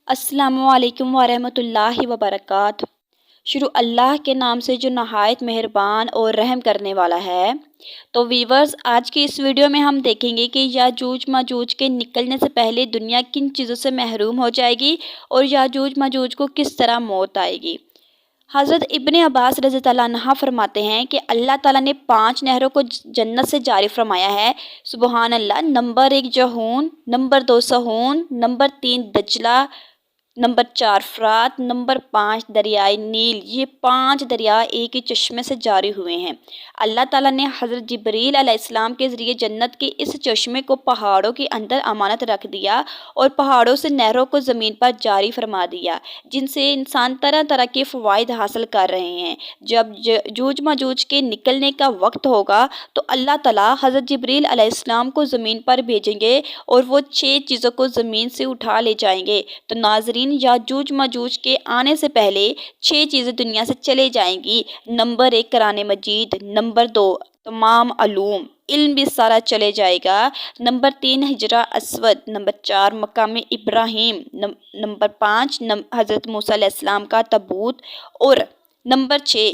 السلام علیکم ورحمۃ اللہ وبرکاتہ۔ شروع اللہ کے نام سے جو نہایت مہربان اور رحم کرنے والا ہے۔ تو ویورز، آج کی اس ویڈیو میں ہم دیکھیں گے کہ یاجوج ماجوج کے نکلنے سے پہلے دنیا کن چیزوں سے محروم ہو جائے گی اور یاجوج ماجوج کو کس طرح موت آئے گی۔ حضرت ابن عباس رضی اللہ عنہ فرماتے ہیں کہ اللہ تعالیٰ نے 5 نہروں کو جنت سے جاری فرمایا ہے۔ سبحان اللہ۔ نمبر 1 جہون، نمبر 2 سہون، نمبر 3 دجلہ، نمبر 4 فرات، نمبر 5 دریائے نیل۔ یہ 5 دریا ایک ہی چشمے سے جاری ہوئے ہیں۔ اللہ تعالیٰ نے حضرت جبریل علیہ السلام کے ذریعے جنت کے اس چشمے کو پہاڑوں کے اندر امانت رکھ دیا اور پہاڑوں سے نہروں کو زمین پر جاری فرما دیا، جن سے انسان طرح طرح کے فوائد حاصل کر رہے ہیں۔ جب یاجوج ماجوج کے نکلنے کا وقت ہوگا تو اللہ تعالیٰ حضرت جبریل علیہ السلام کو زمین پر بھیجیں گے اور وہ 6 چیزوں کو زمین سے اٹھا لے جائیں گے۔ تو ناظرین، یاجوج ماجوج کے آنے سے پہلے 6 چیزیں دنیا سے چلے جائیں گی۔ نمبر 1 قرآن مجید، نمبر 2 تمام علم بھی سارا چلے جائے گا، نمبر 3 حجرہ اسود، نمبر 4 مقام ابراہیم، نمبر 5 حضرت موسیٰ علیہ السلام کا تابوت، اور نمبر 6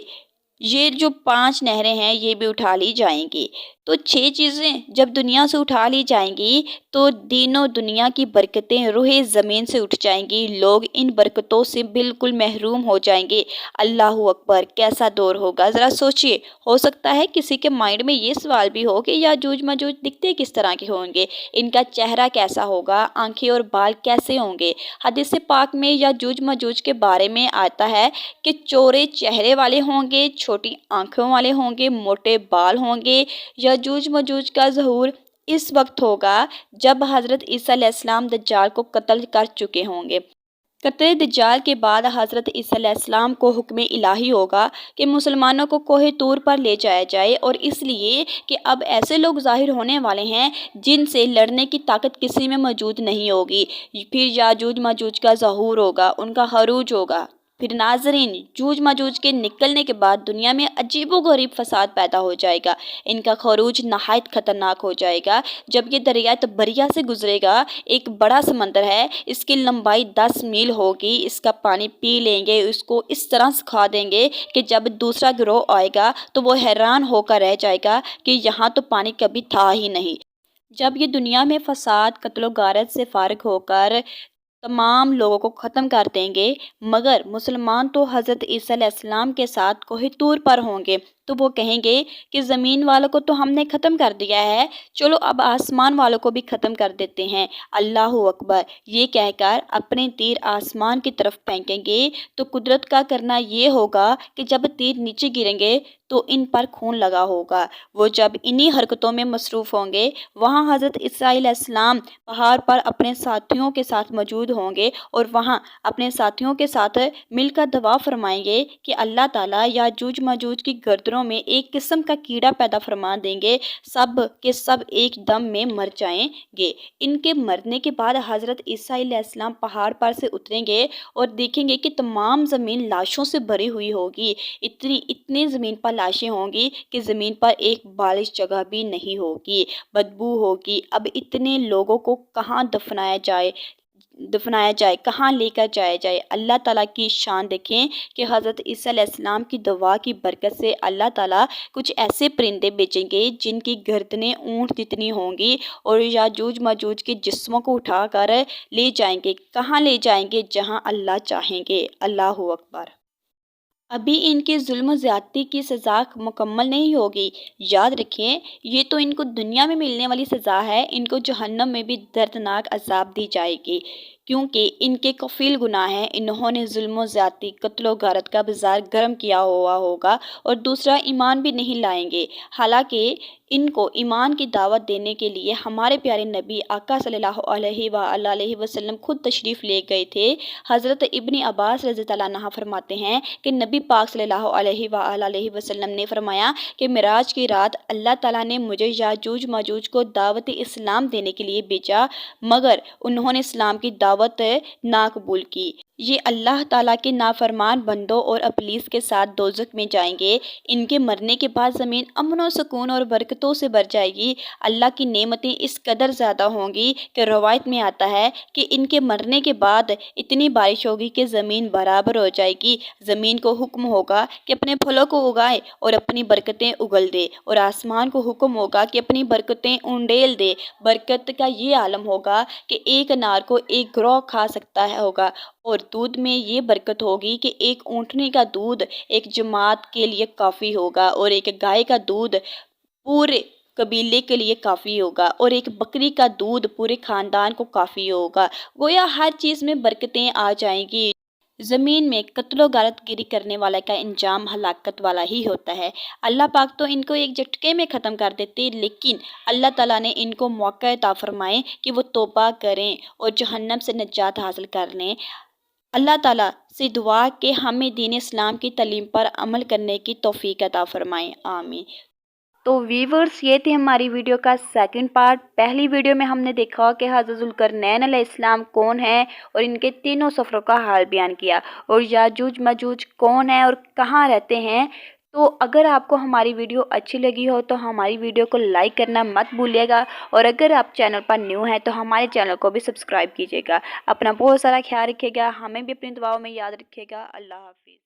یہ جو 5 نہریں ہیں یہ بھی اٹھا لی جائیں گی۔ تو 6 چیزیں جب دنیا سے اٹھا لی جائیں گی تو دین و دنیا کی برکتیں روح زمین سے اٹھ جائیں گی، لوگ ان برکتوں سے بالکل محروم ہو جائیں گے۔ اللہ اکبر، کیسا دور ہوگا، ذرا سوچئے۔ ہو سکتا ہے کسی کے مائنڈ میں یہ سوال بھی ہو کہ یاجوج ماجوج دکھتے کس طرح کے ہوں گے، ان کا چہرہ کیسا ہوگا، آنکھیں اور بال کیسے ہوں گے۔ حدیث پاک میں یاجوج ماجوج کے بارے میں آتا ہے کہ چورے چہرے والے ہوں گے، چھوٹی آنکھوں والے ہوں گے، موٹے بال ہوں گے۔ یاجوج ماجوج کا ظہور اس وقت ہوگا جب حضرت عیسیٰ علیہ السلام دجال کو قتل کر چکے ہوں گے۔ قتل دجال کے بعد حضرت عیسیٰ علیہ السلام کو حکم الہی ہوگا کہ مسلمانوں کو کوہ طور پر لے جایا جائے، اور اس لیے کہ اب ایسے لوگ ظاہر ہونے والے ہیں جن سے لڑنے کی طاقت کسی میں موجود نہیں ہوگی۔ پھر یاجوج ماجوج کا ظہور ہوگا، ان کا خروج ہوگا۔ پھر ناظرین، یاجوج ماجوج کے نکلنے کے بعد دنیا میں عجیب و غریب فساد پیدا ہو جائے گا۔ ان کا خروج نہایت خطرناک ہو جائے گا۔ جب یہ دریائے تبریہ سے گزرے گا، ایک بڑا سمندر ہے، اس کی لمبائی 10 میل ہوگی، اس کا پانی پی لیں گے، اس کو اس طرح سکھا دیں گے کہ جب دوسرا گروہ آئے گا تو وہ حیران ہو کر رہ جائے گا کہ یہاں تو پانی کبھی تھا ہی نہیں۔ جب یہ دنیا میں فساد، قتل و غارت سے فارغ ہو کر تمام لوگوں کو ختم کر دیں گے، مگر مسلمان تو حضرت عیسیٰ علیہ السلام کے ساتھ کوہ طور پر ہوں گے، تو وہ کہیں گے کہ زمین والوں کو تو ہم نے ختم کر دیا ہے، چلو اب آسمان والوں کو بھی ختم کر دیتے ہیں۔ اللہ اکبر، یہ کہہ کر اپنے تیر آسمان کی طرف پھینکیں گے تو قدرت کا کرنا یہ ہوگا کہ جب تیر نیچے گریں گے تو ان پر خون لگا ہوگا۔ وہ جب انہی حرکتوں میں مصروف ہوں گے، وہاں حضرت عیسیٰ علیہ السلام پہاڑ پر اپنے ساتھیوں کے ساتھ موجود ہوں گے اور وہاں اپنے ساتھیوں کے ساتھ مل کر دعا فرمائیں گے کہ اللہ تعالیٰ یاجوج ماجوج کی گردنوں میں ایک قسم کا کیڑا پیدا فرما دیں گے، سب کے سب ایک دم میں مر جائیں گے۔ ان کے مرنے کے بعد حضرت عیسیٰ علیہ السلام پہاڑ پر سے اتریں گے اور دیکھیں گے کہ تمام زمین لاشوں سے بھری ہوئی ہوگی، اتنی زمین پر لاشیں ہوں گی کہ زمین پر ایک بالش جگہ بھی نہیں ہوگی، بدبو ہوگی۔ اب اتنے لوگوں کو کہاں دفنایا جائے، کہاں لے کر جایا جائے۔ اللہ تعالیٰ کی شان دیکھیں کہ حضرت عیسیٰ علیہ السلام کی دعا کی برکت سے اللہ تعالیٰ کچھ ایسے پرندے بھیجیں گے جن کی گردنیں اونٹ جتنی ہوں گی، اور یاجوج ماجوج کے جسموں کو اٹھا کر لے جائیں گے۔ کہاں لے جائیں گے؟ جہاں اللہ چاہیں گے۔ اللہ اکبر۔ ابھی ان کے ظلم و زیادتی کی سزا مکمل نہیں ہوگی، یاد رکھیں، یہ تو ان کو دنیا میں ملنے والی سزا ہے، ان کو جہنم میں بھی دردناک عذاب دی جائے گی، کیونکہ ان کے کفیل گناہ ہیں۔ انہوں نے ظلم و زیادتی، قتل و غارت کا بازار گرم کیا ہوا ہوگا، اور دوسرا ایمان بھی نہیں لائیں گے۔ حالانکہ ان کو ایمان کی دعوت دینے کے لیے ہمارے پیارے نبی آقا صلی اللہ علیہ وآلہ وسلم خود تشریف لے گئے تھے۔ حضرت ابن عباس رضی اللہ عنہ فرماتے ہیں کہ نبی پاک صلی اللہ علیہ وآلہ وسلم نے فرمایا کہ معراج کی رات اللہ تعالیٰ نے مجھے یاجوج ماجوج کو دعوت اسلام دینے کے لیے بھیجا، مگر انہوں نے اسلام کی دعوت نہ قبول کی۔ یہ اللہ تعالیٰ کے نافرمان بندوں اور ابلیس کے ساتھ دوزخ میں جائیں گے۔ ان کے مرنے کے بعد زمین امن و سکون اور برکتوں سے بھر جائے گی۔ اللہ کی نعمتیں اس قدر زیادہ ہوں گی کہ روایت میں آتا ہے کہ ان کے مرنے کے بعد اتنی بارش ہوگی کہ زمین برابر ہو جائے گی۔ زمین کو حکم ہوگا کہ اپنے پھلوں کو اگائے اور اپنی برکتیں اگل دے، اور آسمان کو حکم ہوگا کہ اپنی برکتیں انڈیل دے۔ برکت کا یہ عالم ہوگا کہ ایک انار کو ایک گروہ کھا سکتا ہوگا، اور دودھ میں یہ برکت ہوگی کہ ایک اونٹنی کا دودھ ایک جماعت کے لیے کافی ہوگا، اور ایک گائے کا دودھ پورے قبیلے کے لیے کافی ہوگا، اور ایک بکری کا دودھ پورے خاندان کو کافی ہوگا۔ گویا ہر چیز میں برکتیں آ جائیں گی۔ زمین میں قتل و غارت گیری کرنے والے کا انجام ہلاکت والا ہی ہوتا ہے۔ اللہ پاک تو ان کو ایک جھٹکے میں ختم کر دیتے، لیکن اللہ تعالیٰ نے ان کو موقع عطا فرمائے کہ وہ توبہ کریں اور جہنم سے نجات حاصل کر لیں۔ اللہ تعالیٰ سے دعا کہ ہمیں دین اسلام کی تعلیم پر عمل کرنے کی توفیق عطا فرمائیں، آمین۔ تو ویورز، یہ تھی ہماری ویڈیو کا سیکنڈ پارٹ۔ پہلی ویڈیو میں ہم نے دیکھا کہ حضرت ذوالقرنین علیہ السلام کون ہیں اور ان کے تینوں سفروں کا حال بیان کیا، اور یاجوج ماجوج کون ہیں اور کہاں رہتے ہیں۔ تو اگر آپ کو ہماری ویڈیو اچھی لگی ہو تو ہماری ویڈیو کو لائک کرنا مت بھولیے گا، اور اگر آپ چینل پر نیو ہیں تو ہمارے چینل کو بھی سبسکرائب کیجیے گا۔ اپنا بہت سارا خیال رکھیے گا، ہمیں بھی اپنی دعاؤں میں یاد رکھیے گا۔ اللہ حافظ۔